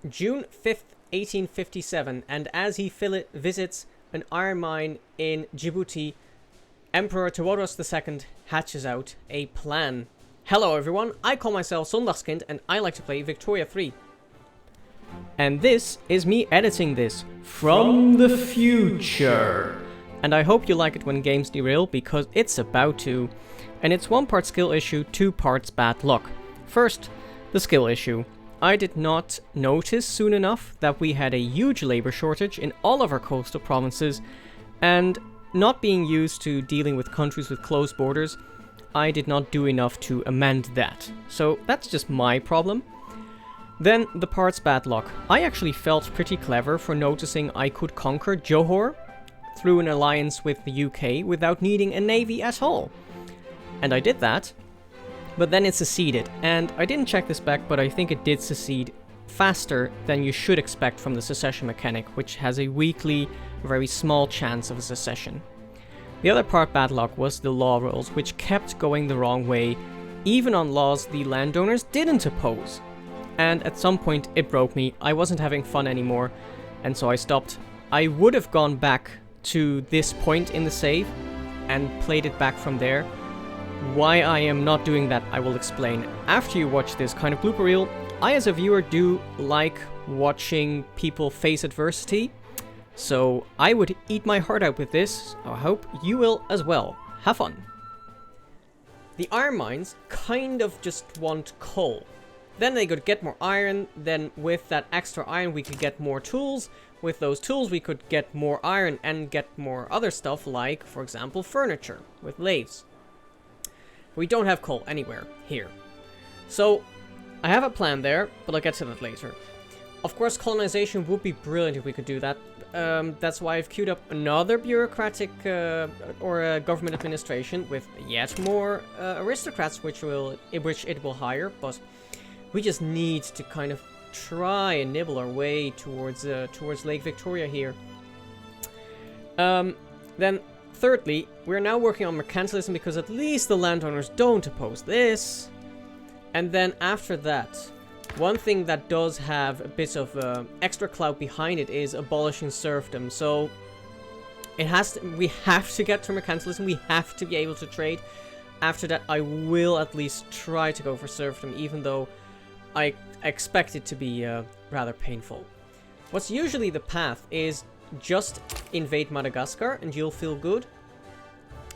June 5th, 1857, and as he visits an iron mine in Djibouti, Emperor Tewodos II hatches out a plan. Hello everyone, I call myself Zondagskind and I like to play Victoria 3. And this is me editing this from the future. And I hope you like it when games derail, because it's about to. And it's 1 part skill issue, 2 parts bad luck. First, the skill issue. I did not notice soon enough that we had a huge labor shortage in all of our coastal provinces, and not being used to dealing with countries with closed borders, I did not do enough to amend that. So that's just my problem. Then the parts bad luck. I actually felt pretty clever for noticing I could conquer Johor through an alliance with the UK without needing a navy at all. And I did that, but then it seceded, and I didn't check this back, but I think it did secede faster than you should expect from the secession mechanic, which has a weakly, very small chance of a secession. The other part bad luck was the law rules, which kept going the wrong way, even on laws the landowners didn't oppose. And at some point it broke me, I wasn't having fun anymore, and so I stopped. I would have gone back to this point in the save and played it back from there. Why I am not doing that, I will explain after you watch this kind of blooper reel. I, as a viewer, do like watching people face adversity, so I would eat my heart out with this. I hope you will as well. Have fun. The iron mines kind of just want coal. Then they could get more iron, then with that extra iron we could get more tools. With those tools we could get more iron and get more other stuff, like, for example, furniture with lathes. We don't have coal anywhere here. So, I have a plan there, but I'll get to that later. Of course, colonization would be brilliant if we could do that. That's why I've queued up another bureaucratic or government administration with yet more aristocrats, which it will hire, but we just need to kind of try and nibble our way towards Lake Victoria here. Then, thirdly, we're now working on mercantilism because at least the landowners don't oppose this. And then after that, one thing that does have a bit of extra clout behind it is abolishing serfdom. So we have to get to mercantilism. We have to be able to trade. After that, I will at least try to go for serfdom, even though I expect it to be rather painful. What's usually the path is just invade Madagascar and you'll feel good,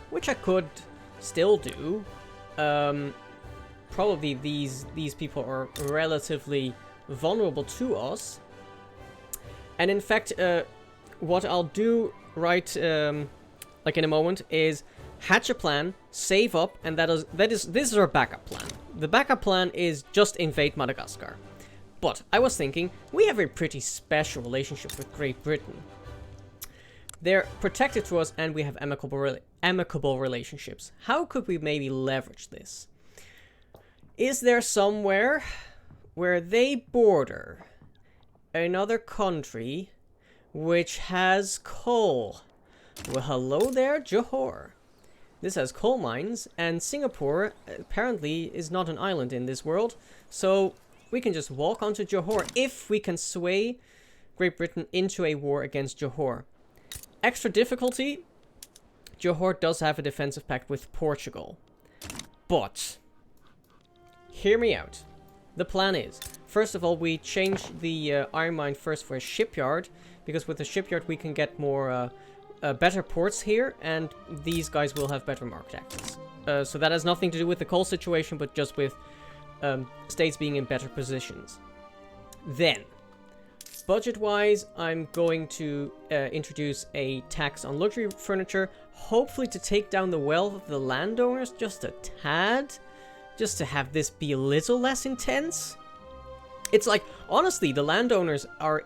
which I could still do. Probably these people are relatively vulnerable to us, and in fact what I'll do right like in a moment is hatch a plan, save up, and this is our backup plan. The backup plan is just invade Madagascar. But I was thinking, we have a pretty special relationship with Great Britain. They're protected to us and we have amicable relationships. How could we maybe leverage this? Is there somewhere where they border another country which has coal? Well, hello there, Johor. This has coal mines, and Singapore apparently is not an island in this world, so we can just walk onto Johor if we can sway Great Britain into a war against Johor. Extra difficulty, Johor does have a defensive pact with Portugal. But, hear me out. The plan is, first of all, we change the iron mine first for a shipyard, because with the shipyard we can get more better ports here, and these guys will have better market access. So that has nothing to do with the coal situation, but just with states being in better positions. Then, budget-wise, I'm going to introduce a tax on luxury furniture, hopefully to take down the wealth of the landowners just a tad, just to have this be a little less intense. It's like, honestly, the landowners are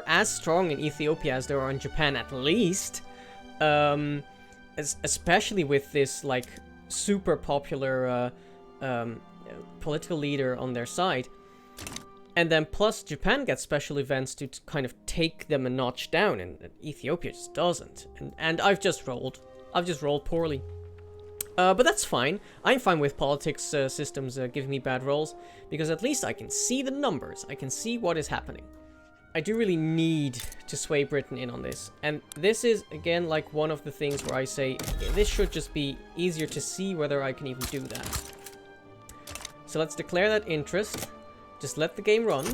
as strong in Ethiopia as they are in Japan, at least. Especially with this, like, super popular political leader on their side. And then plus Japan gets special events to kind of take them a notch down, and Ethiopia just doesn't. And I've just rolled poorly. But that's fine. I'm fine with politics systems giving me bad rolls, because at least I can see the numbers. I can see what is happening. I do really need to sway Britain in on this. And this is, again, like one of the things where I say, this should just be easier to see whether I can even do that. So let's declare that interest. Just let the game run.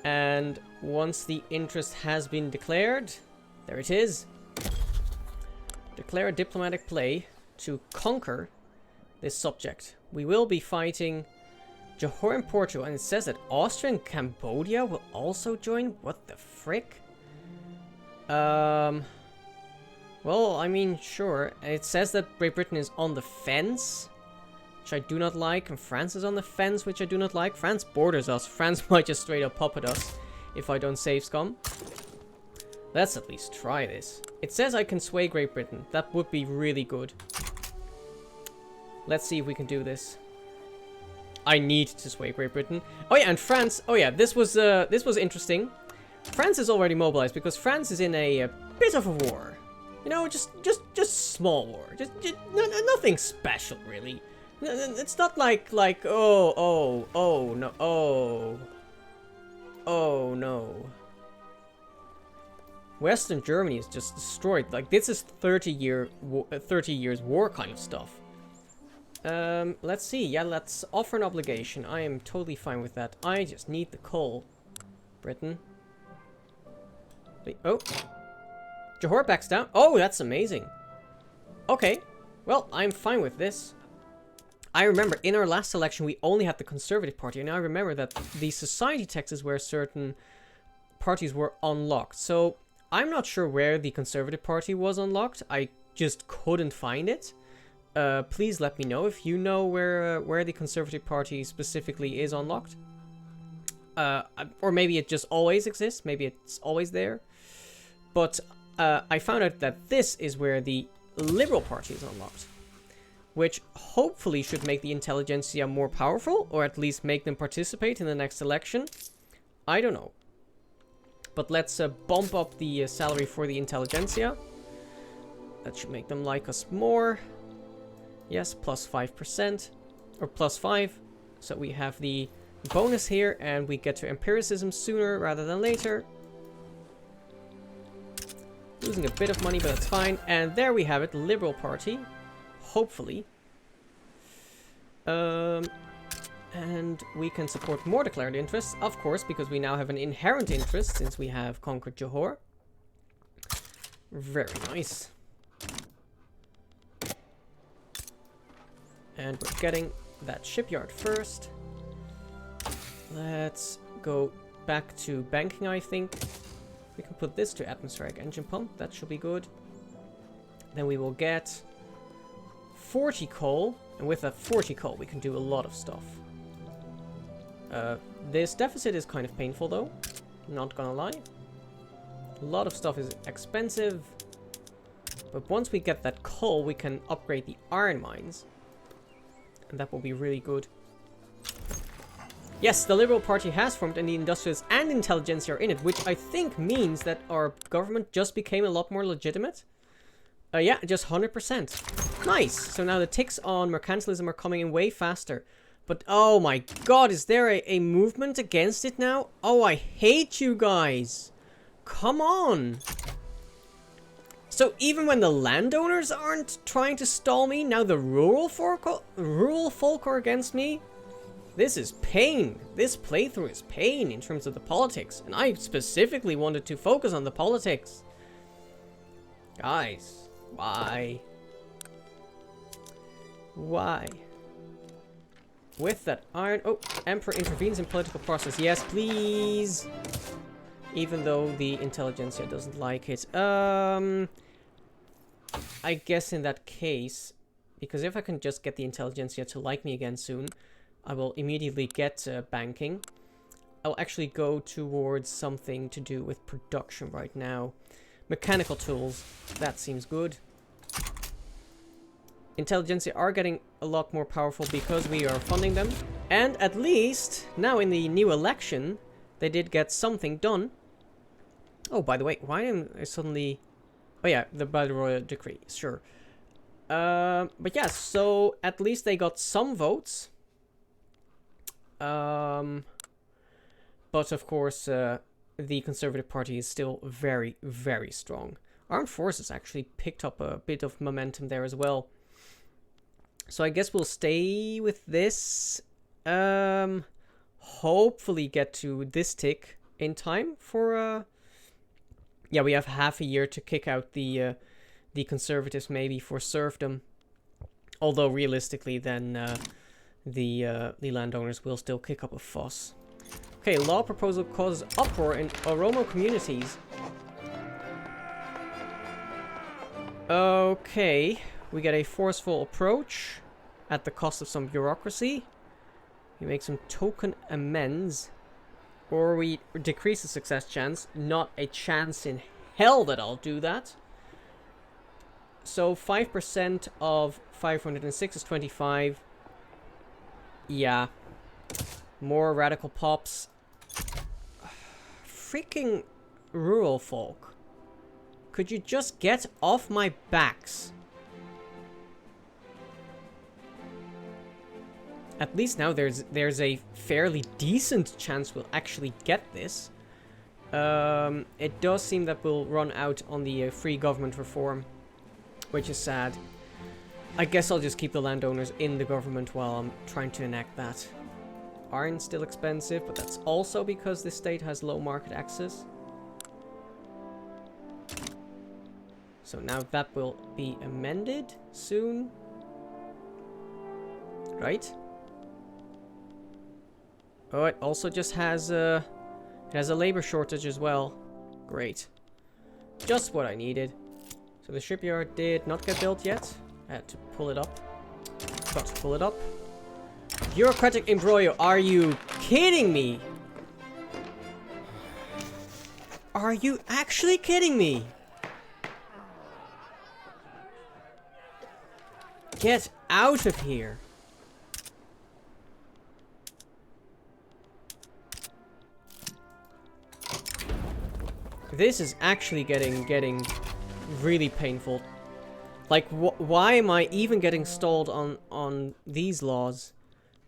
And once the interest has been declared, there it is. Declare a diplomatic play to conquer this subject. We will be fighting Johor and Portugal, and it says that Austria and Cambodia will also join? What the frick? Well, I mean, sure. It says that Great Britain is on the fence, which I do not like, and France is on the fence, which I do not like. France borders us. France might just straight up puppet us if I don't save scum. Let's at least try this. It says I can sway Great Britain. That would be really good. Let's see if we can do this. I need to sway Great Britain. Oh yeah, and France. Oh yeah, this was interesting. France is already mobilized because France is in a bit of a war. You know, just small war. Just nothing special really. It's not like oh no. Western Germany is just destroyed. Like this is 30 years war kind of stuff. Let's see. Yeah, let's offer an obligation. I am totally fine with that. I just need the coal. Britain. Wait, oh. Johor backs down. Oh, that's amazing. Okay. Well, I'm fine with this. I remember in our last election, we only had the Conservative Party. And I remember that the society tax is where certain parties were unlocked. So, I'm not sure where the Conservative Party was unlocked. I just couldn't find it. Please let me know if you know where the Conservative Party specifically is unlocked. Or maybe it just always exists. Maybe it's always there. But I found out that this is where the Liberal Party is unlocked. Which hopefully should make the intelligentsia more powerful. Or at least make them participate in the next election. I don't know. But let's bump up the salary for the intelligentsia. That should make them like us more. Yes, plus 5%, or plus 5. So we have the bonus here, and we get to empiricism sooner rather than later. Losing a bit of money, but that's fine. And there we have it, Liberal Party. Hopefully. And we can support more declared interests, of course, because we now have an inherent interest since we have conquered Johor. Very nice. And we're getting that shipyard first. Let's go back to banking, I think. We can put this to atmospheric engine pump. That should be good. Then we will get 40 coal. And with that 40 coal, we can do a lot of stuff. This deficit is kind of painful, though. Not gonna lie. A lot of stuff is expensive. But once we get that coal, we can upgrade the iron mines. And that will be really good. Yes, the Liberal Party has formed and the industrialists and intelligentsia are in it, which I think means that our government just became a lot more legitimate. Yeah, just 100%. Nice! So now the ticks on mercantilism are coming in way faster. But oh my god, is there a movement against it now? Oh, I hate you guys! Come on! So even when the landowners aren't trying to stall me, now the rural folk are against me? This is pain. This playthrough is pain in terms of the politics. And I specifically wanted to focus on the politics. Guys, why? Why? With that iron... Oh, Emperor intervenes in political process. Yes, please. Even though the intelligentsia doesn't like it. I guess in that case, because if I can just get the intelligentsia to like me again soon, I will immediately get banking. I'll actually go towards something to do with production right now. Mechanical tools. That seems good. Intelligentsia are getting a lot more powerful because we are funding them. And at least, now in the new election, they did get something done. Oh, by the way, why am I suddenly... Oh yeah, by the royal decree, sure. But yeah, so at least they got some votes. But of course, the Conservative Party is still very, very strong. Armed Forces actually picked up a bit of momentum there as well. So I guess we'll stay with this. Hopefully get to this tick in time for... yeah, we have half a year to kick out the Conservatives maybe for serfdom. Although realistically then the landowners will still kick up a fuss. Okay, law proposal causes uproar in Oromo communities. Okay, we get a forceful approach at the cost of some bureaucracy. We make some token amends. Or we decrease the success chance. Not a chance in hell that I'll do that. So 5% of 506 is 25. Yeah. More radical pops. Freaking rural folk. Could you just get off my backs? At least now there's a fairly decent chance we'll actually get this. It does seem that we'll run out on the free government reform, which is sad. I guess I'll just keep the landowners in the government while I'm trying to enact that. Iron's still expensive, but that's also because this state has low market access. So now that will be amended soon. Right? Oh, it also just has it has a labor shortage as well. Great. Just what I needed. So the shipyard did not get built yet. I had to pull it up. Got to pull it up. Bureaucratic embroglio. Are you kidding me? Are you actually kidding me? Get out of here. This is actually getting really painful. Like, why am I even getting stalled on these laws?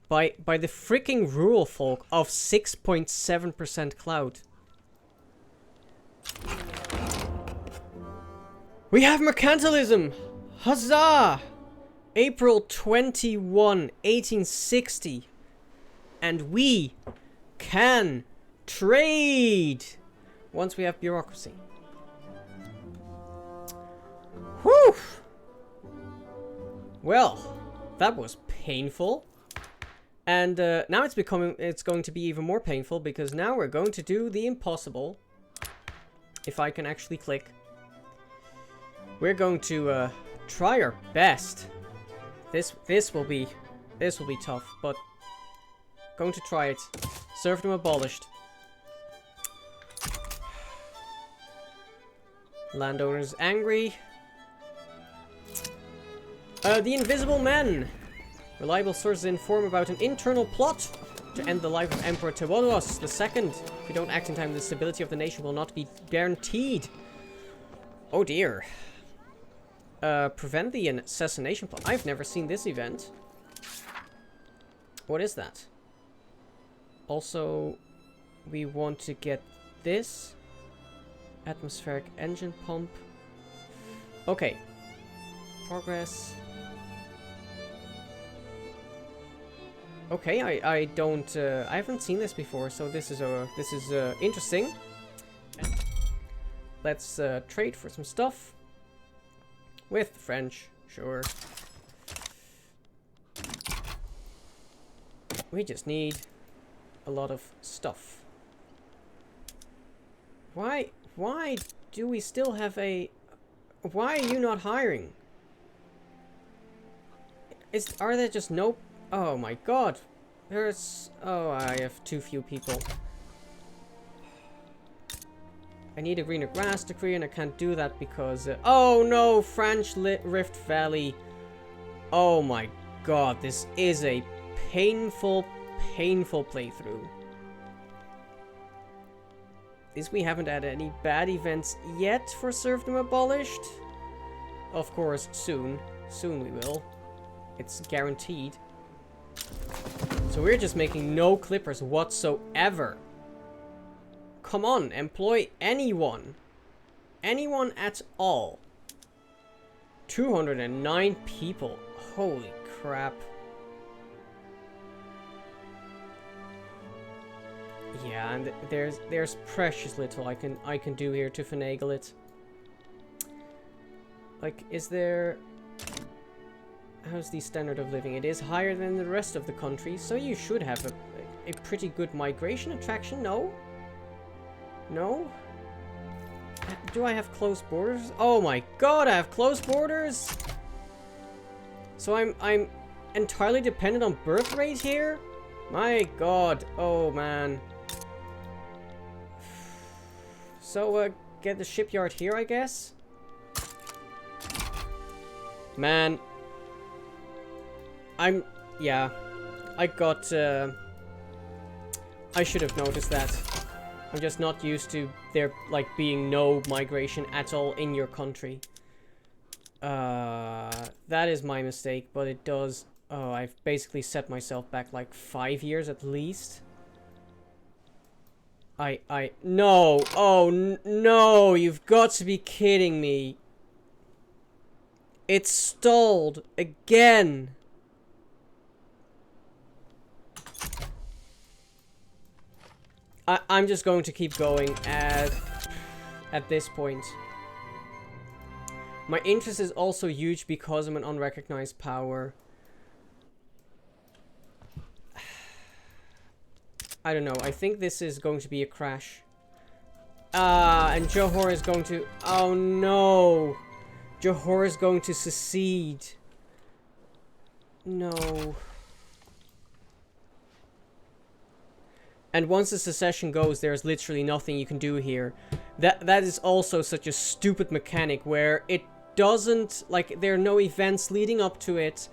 By the freaking rural folk of 6.7% clout. We have mercantilism! Huzzah! April 21, 1860. And we can trade! Once we have bureaucracy. Whew! Well, that was painful. And now it's going to be even more painful because now we're going to do the impossible. If I can actually click. We're going to try our best. This will be tough, but going to try it. Serfdom abolished. Landowners angry. The Invisible Men. Reliable sources inform about an internal plot to end the life of Emperor Tewodos II. If we don't act in time, the stability of the nation will not be guaranteed. Oh dear. Prevent the assassination plot. I've never seen this event. What is that? Also, we want to get this. Atmospheric engine pump. Okay. Progress. Okay, I don't I haven't seen this before, so this is interesting. Let's trade for some stuff with the French, sure. We just need a lot of stuff. Why do we still have a... Why are you not hiring? Are there just no... Oh my god. There's... Oh, I have too few people. I need a greener grass decree and I can't do that because... oh no! French Rift Valley. Oh my god. This is a painful, painful playthrough. At least we haven't had any bad events yet for Serfdom abolished. Of course, soon. Soon we will. It's guaranteed. So we're just making no clippers whatsoever. come on, employ anyone. Anyone at all. 209 people. Holy crap. Yeah, and there's precious little I can do here to finagle it. Like, is there... How's the standard of living? It is higher than the rest of the country, so you should have a pretty good migration attraction, no? No? Do I have close borders? Oh my god, I have close borders! So I'm entirely dependent on birth rate here? My god, oh man. So, get the shipyard here, I guess? Man. Yeah. I got, I should have noticed that. I'm just not used to there, like, being no migration at all in your country. That is my mistake, but it does... Oh, I've basically set myself back, like, 5 years at least. No! Oh, no! You've got to be kidding me! It's stalled again! I'm just going to keep going at this point. My interest is also huge because I'm an unrecognized power. I don't know. I think this is going to be a crash. And Johor is going to... Oh no! Johor is going to secede. No. And once the secession goes, there's literally nothing you can do here. That is also such a stupid mechanic where it doesn't... Like, there are no events leading up to it.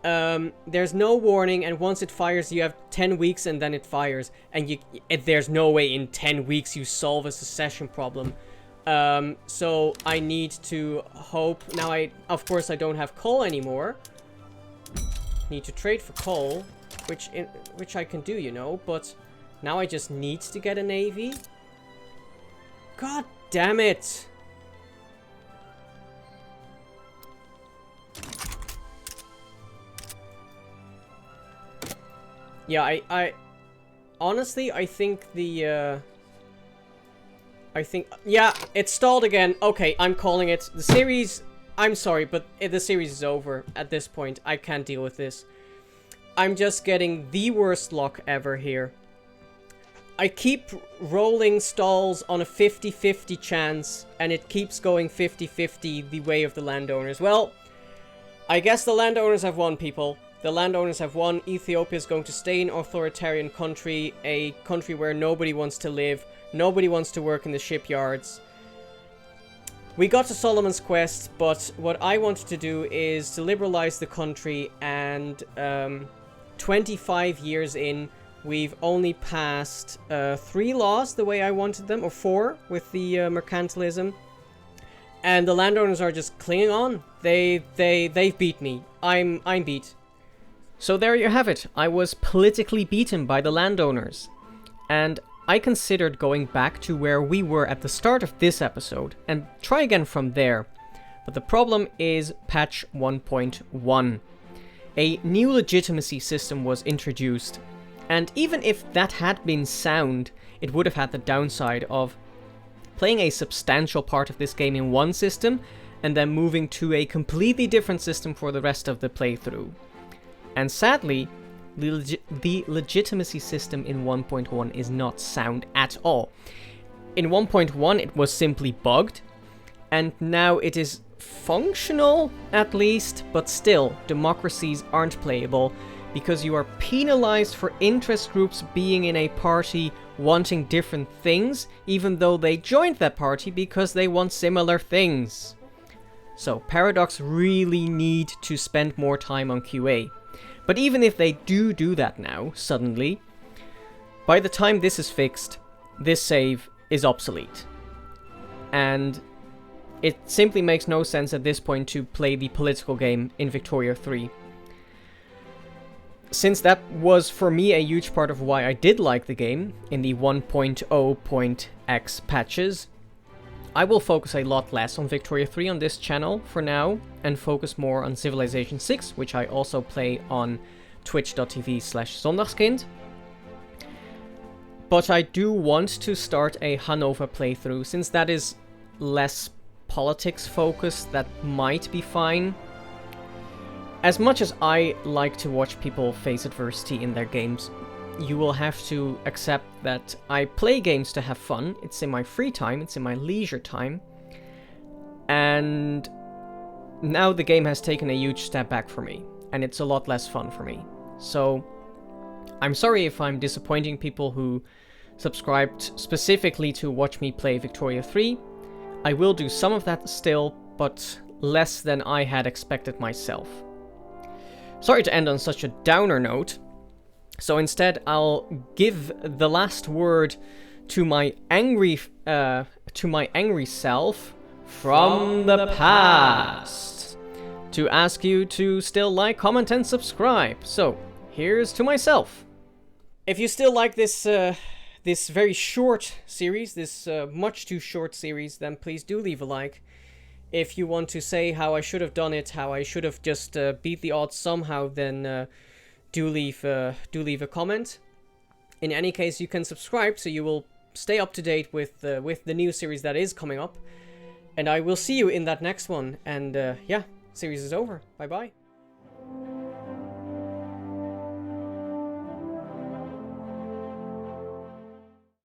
There's no warning, and once it fires, you have 10 weeks and then it fires. And there's no way in 10 weeks you solve a secession problem. So I need to hope... Now, of course, I don't have coal anymore. Need to trade for coal, which I can do, you know, but... Now I just need to get a navy? God damn it! Yeah, I honestly, I think the, yeah, it stalled again. Okay, I'm calling it. The series, I'm sorry, but the series is over at this point. I can't deal with this. I'm just getting the worst luck ever here. I keep rolling stalls on a 50-50 chance, and it keeps going 50-50 the way of the landowners. Well, I guess the landowners have won, people. The landowners have won. Ethiopia is going to stay an authoritarian country, a country where nobody wants to live, nobody wants to work in the shipyards. We got to Solomon's Quest, but what I wanted to do is to liberalize the country, and 25 years in, we've only passed 3 laws the way I wanted them, or 4 with the mercantilism, and the landowners are just clinging on. They've beat me. I'm beat. So there you have it. I was politically beaten by the landowners, and I considered going back to where we were at the start of this episode and try again from there. But the problem is patch 1.1. A new legitimacy system was introduced. And even if that had been sound, it would have had the downside of playing a substantial part of this game in one system and then moving to a completely different system for the rest of the playthrough. And sadly, the legitimacy system in 1.1 is not sound at all. In 1.1 it was simply bugged, and now it is functional at least, but still, democracies aren't playable. Because you are penalized for interest groups being in a party wanting different things, even though they joined that party because they want similar things. So Paradox really need to spend more time on QA. But even if they do that now, suddenly, by the time this is fixed, this save is obsolete. And it simply makes no sense at this point to play the political game in Victoria 3. Since that was for me a huge part of why I did like the game in the 1.0 point X patches, I will focus a lot less on Victoria 3 on this channel for now, and focus more on Civilization 6, which I also play on twitch.tv/Zondagskind. But I do want to start a Hanover playthrough, since that is less politics focused. That might be fine. As much as I like to watch people face adversity in their games, you will have to accept that I play games to have fun. It's in my free time, it's in my leisure time. And now the game has taken a huge step back for me, and it's a lot less fun for me. So I'm sorry if I'm disappointing people who subscribed specifically to watch me play Victoria 3. I will do some of that still, but less than I had expected myself. Sorry to end on such a downer note, so instead I'll give the last word to my angry self from the past, to ask you to still like, comment, and subscribe. So here's to myself. If you still like this this very short series, this much too short series, then please do leave a like. If you want to say how I should have done it, how I should have just beat the odds somehow, then do leave a comment. In any case, you can subscribe so you will stay up to date with the new series that is coming up. And I will see you in that next one. And yeah, series is over. Bye bye.